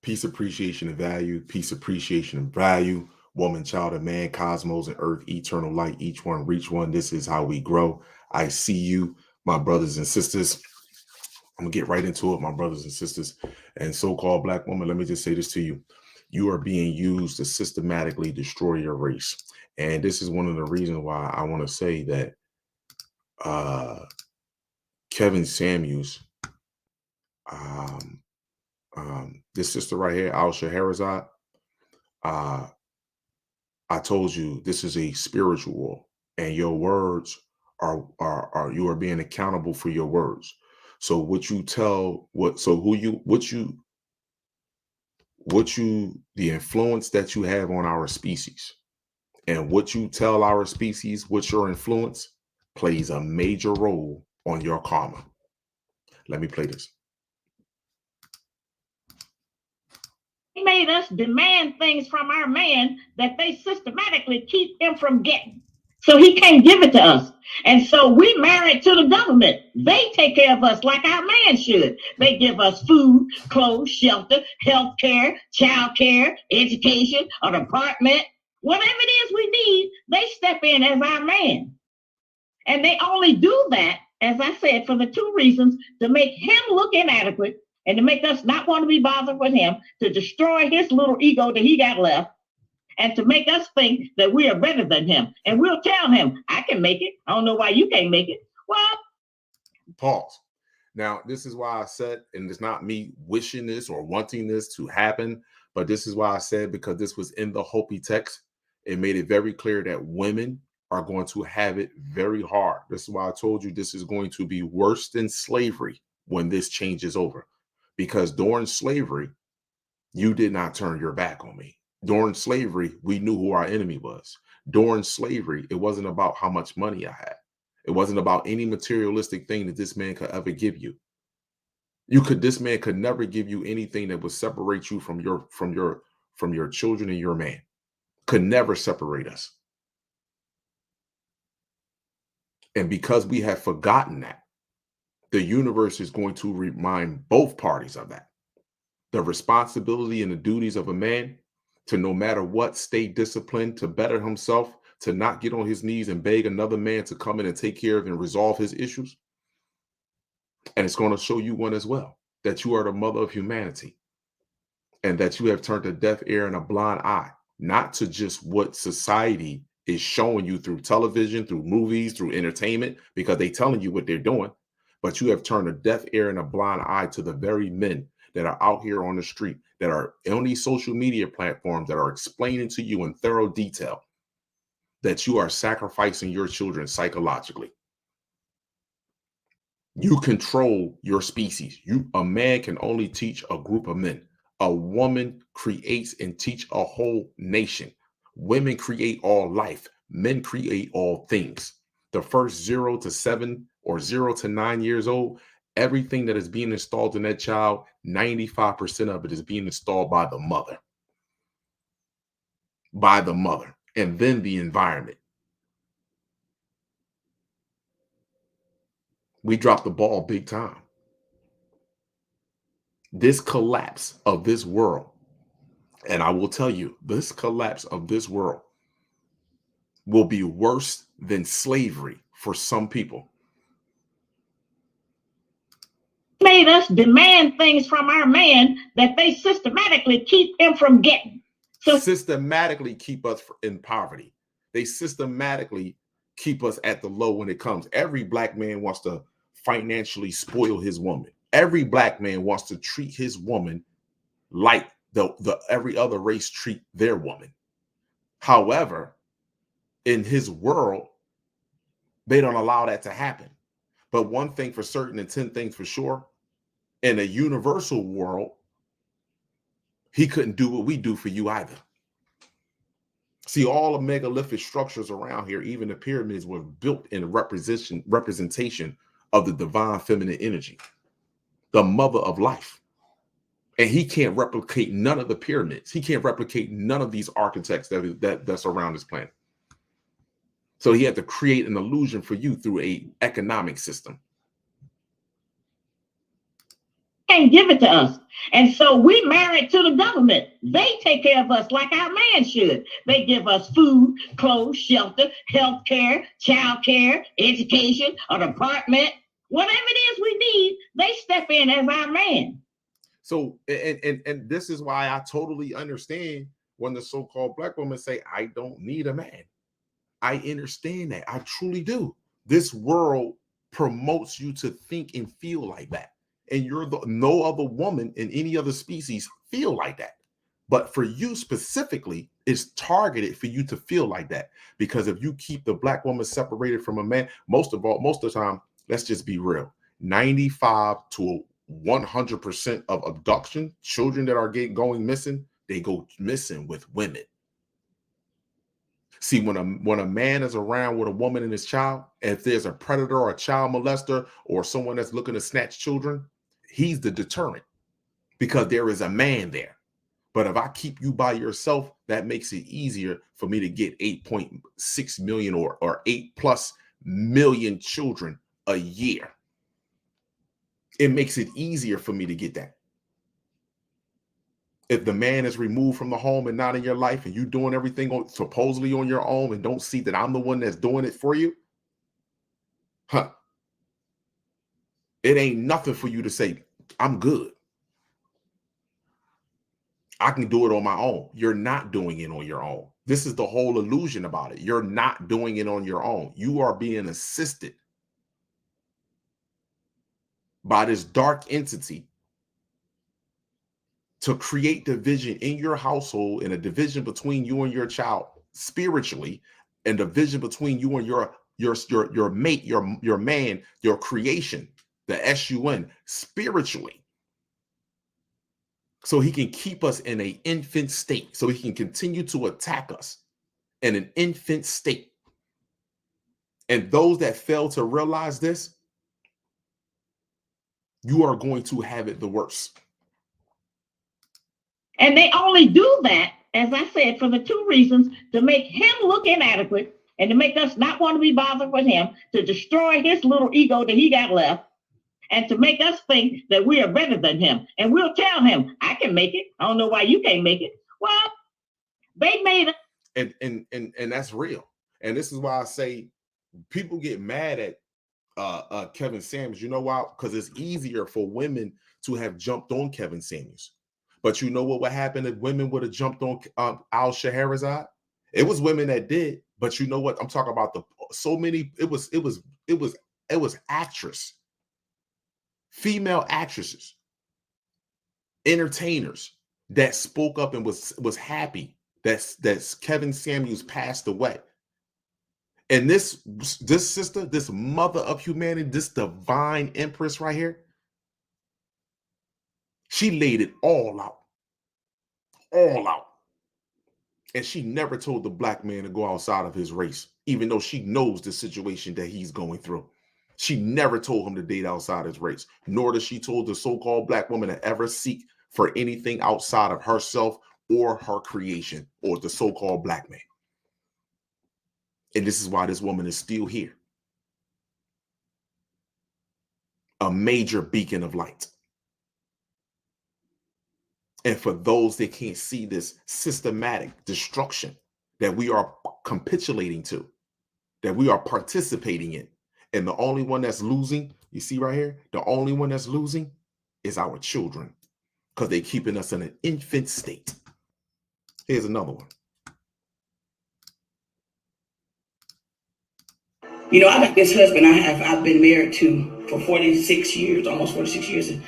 Peace, appreciation, and value. Peace, appreciation, and value. Woman, child, and man, cosmos and earth, eternal light. Each one reach one. This is how we grow. I see you, my brothers and sisters. I'm gonna get right into it, my brothers and sisters. And so-called black woman, let me just say this to you. You are being used to systematically destroy your race. And this is one of the reasons why I want to say that uh Kevin Samuels, um, this sister right here, Al Shahrazad, uh, I told you this is a spiritual war, and your words are you are being accountable for your words. So what you tell what so who you what you the influence that you have on our species and what you tell our species, what your influence plays a major role on your karma. Let me play this. They made us demand things from our man that they systematically keep him from getting. So he can't give it to us. And so we married to the government. They take care of us like our man should. They give us food, clothes, shelter, health care, child care, education, an apartment. Whatever it is we need, they step in as our man. And they only do that, as I said, for the two reasons: to make him look inadequate and to make us not want to be bothered with him, to destroy his little ego that he got left, and to make us think that we are better than him. And we'll tell him, I can make it. I don't know why you can't make it. Well, pause. Now, this is why I said, and it's not me wishing this or wanting this to happen, but this is why I said, because this was in the Hopi text, it made it very clear that women are going to have it very hard. This is why I told you this is going to be worse than slavery when this changes over. Because during slavery, you did not turn your back on me. During slavery, we knew who our enemy was. During slavery, it wasn't about how much money I had. It wasn't about any materialistic thing that this man could ever give you. This man could never give you anything that would separate you from your children and your man. Could never separate us. And because we have forgotten that, the universe is going to remind both parties of that. The responsibility and the duties of a man to, no matter what, stay disciplined, to better himself, to not get on his knees and beg another man to come in and take care of and resolve his issues. And it's going to show you one as well, that you are the mother of humanity and that you have turned a deaf ear and a blind eye, not to just what society is showing you through television, through movies, through entertainment, because they're telling you what they're doing, but you have turned a deaf ear and a blind eye to the very men that are out here on the street, that are on these social media platforms, that are explaining to you in thorough detail that you are sacrificing your children psychologically. You control your species. A man can only teach a group of men. A woman creates and teach a whole nation. Women create all life. Men create all things. The first 0 to 7 or 0 to 9 years old, everything that is being installed in that child, 95% of it is being installed by the mother. By the mother. And then the environment. We dropped the ball big time. This collapse of this world, and I will tell you, this collapse of this world will be worse than slavery for some people. made us demand things from our man that they systematically keep him from getting. So systematically keep us in poverty. They systematically keep us at the low when it comes. Every black man wants to financially spoil his woman. Every black man wants to treat his woman like the every other race treat their woman. However, in his world, they don't allow that to happen. But one thing for certain and 10 things for sure, in a universal world, he couldn't do what we do for you either. See, all the megalithic structures around here, even the pyramids, were built in representation of the divine feminine energy, the mother of life. And he can't replicate none of the pyramids. He can't replicate none of these architects that's around this planet. So he had to create an illusion for you through an economic system. Can't give it to us. And so we married to the government. They take care of us like our man should. They give us food, clothes, shelter, health care, child care, education, an apartment. Whatever it is we need, they step in as our man. So, and this is why I totally understand when the so-called black women say, I don't need a man. I understand that. I truly do. This world promotes you to think and feel like that. And no other woman in any other species feel like that. But for you specifically, it's targeted for you to feel like that. Because if you keep the black woman separated from a man, most of the time, let's just be real, 95 to 100% of abduction, children that are going missing, they go missing with women. See, when a man is around with a woman and his child, if there's a predator or a child molester or someone that's looking to snatch children, he's the deterrent because there is a man there. But if I keep you by yourself, that makes it easier for me to get 8.6 million or 8+ million children a year. It makes it easier for me to get that. If the man is removed from the home and not in your life and you doing everything supposedly on your own and don't see that I'm the one that's doing it for you, it ain't nothing for you to say, I'm good. I can do it on my own. You're not doing it on your own. This is the whole illusion about it. You're not doing it on your own. You are being assisted by this dark entity to create division in your household and a division between you and your child spiritually, and division between you and your mate, your man, your creation, the S-U-N, spiritually. So he can keep us in an infant state, so he can continue to attack us in an infant state. And those that fail to realize this, you are going to have it the worst. And they only do that, as I said, for the two reasons: to make him look inadequate and to make us not want to be bothered with him, to destroy his little ego that he got left, and to make us think that we are better than him. And we'll tell him, I can make it. I don't know why you can't make it. Well, they made it. And that's real. And this is why I say people get mad at Kevin Samuels. You know why? Because it's easier for women to have jumped on Kevin Samuels. But you know what would happen if women would have jumped on Al Shahrazad? It was women that did. But you know what? I'm talking about it was actress, female actresses, entertainers that spoke up and was happy that Kevin Samuels passed away. And this sister, this mother of humanity, this divine empress right here, she laid it all out. And she never told the black man to go outside of his race, even though she knows the situation that he's going through. She never told him to date outside his race, nor does she told the so-called black woman to ever seek for anything outside of herself or her creation or the so-called black man. And this is why this woman is still here. A major beacon of light. And for those that can't see this systematic destruction that we are capitulating to, that we are participating in, and the only one that's losing, you see right here, the only one that's losing is our children, because they're keeping us in an infant state. Here's another one. You know, I got this husband I've been married to for 46 years, almost 46 years. And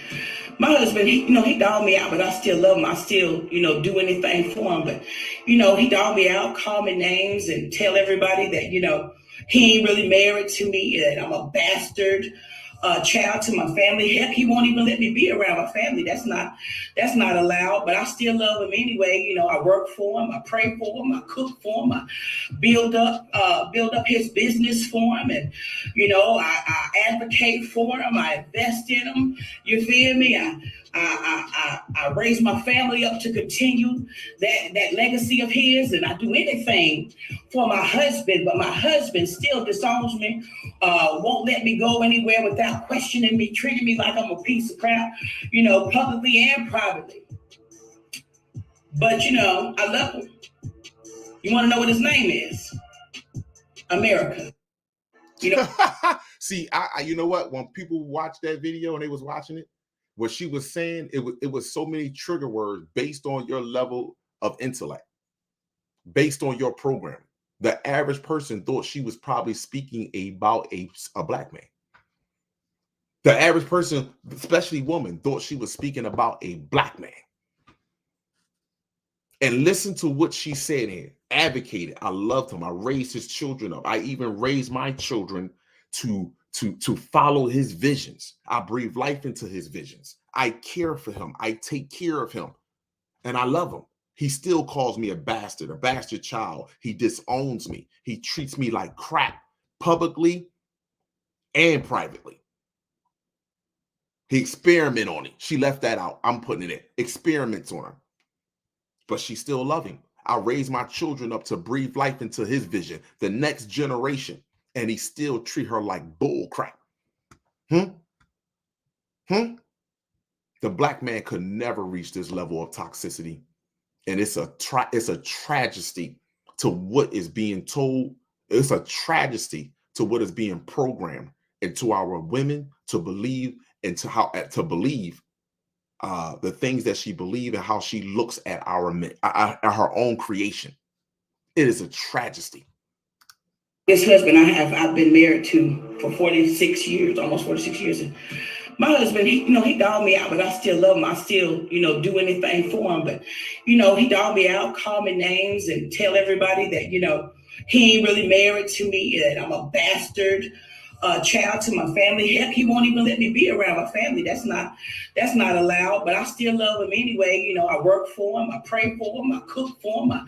my husband, he dogged me out, but I still love him. I still, do anything for him. But, he dogged me out, call me names, and tell everybody that, he ain't really married to me, and I'm a bastard child to my family. Heck, he won't even let me be around my family. That's not allowed. But I still love him anyway. I work for him, I pray for him, I cook for him, I build up his business for him, and I advocate for him, I invest in him. You feel me? I raise my family up to continue that legacy of his, and I do anything for my husband, but my husband still disowns me, won't let me go anywhere without questioning me, treating me like I'm a piece of crap, publicly and privately. But, I love him. You want to know what his name is? America. See, I you know what? When people watched that video and they was watching it, what she was saying, it was so many trigger words based on your level of intellect, based on your programming. The average person thought she was probably speaking about a black man. The average person, especially woman, thought she was speaking about a black man. And listen to what she said and advocated. I loved him. I raised his children up. I even raised my children to follow his visions. I breathe life into his visions. I care for him. I take care of him. And I love him. He still calls me a bastard child. He disowns me. He treats me like crap publicly and privately. He experiments on it. She left that out. I'm putting it in. Experiments on her. But she's still loving. I raised my children up to breathe life into his vision, the next generation. And he still treat her like bull crap. The black man could never reach this level of toxicity. And it's a tragedy to what is being told. It's a tragedy to what is being programmed into our women to believe and to believe the things that she believes and how she looks at at her own creation. It is a tragedy. This husband I've been married to for 46 years, almost 46 years. And my husband, he dogged me out, but I still love him. I still, do anything for him. But, he dogged me out, call me names and tell everybody that, he ain't really married to me, that I'm a bastard child to my family. Heck, he won't even let me be around my family. That's not allowed, but I still love him anyway. I work for him, I pray for him, I cook for him, I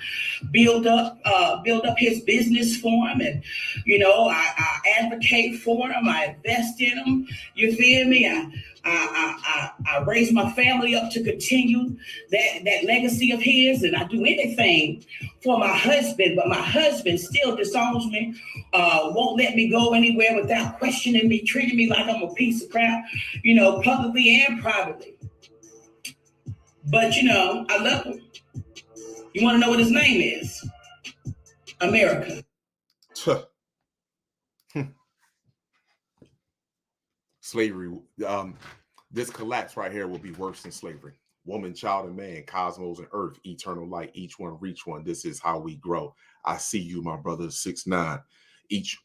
build up his business for him, and I advocate for him, I invest in him. You feel me? I raise my family up to continue that legacy of his, and I do anything for my husband, but my husband still disowns me, won't let me go anywhere without questioning me, treating me like I'm a piece of crap, publicly and privately. But, I love him. You want to know what his name is? America. Slavery. This collapse right here will be worse than slavery. Woman, child, and man, cosmos and earth, eternal light, each one reach one. This is how we grow. I see you, my brother, 6'9". Each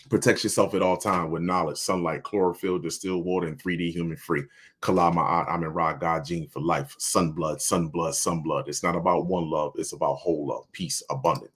protect yourself at all time with knowledge, sunlight, chlorophyll, distilled water, and 3D human free. Kalama, I'm in Ra, God gene for life. Sunblood, sunblood, sunblood. It's not about one love. It's about whole love, peace, abundance.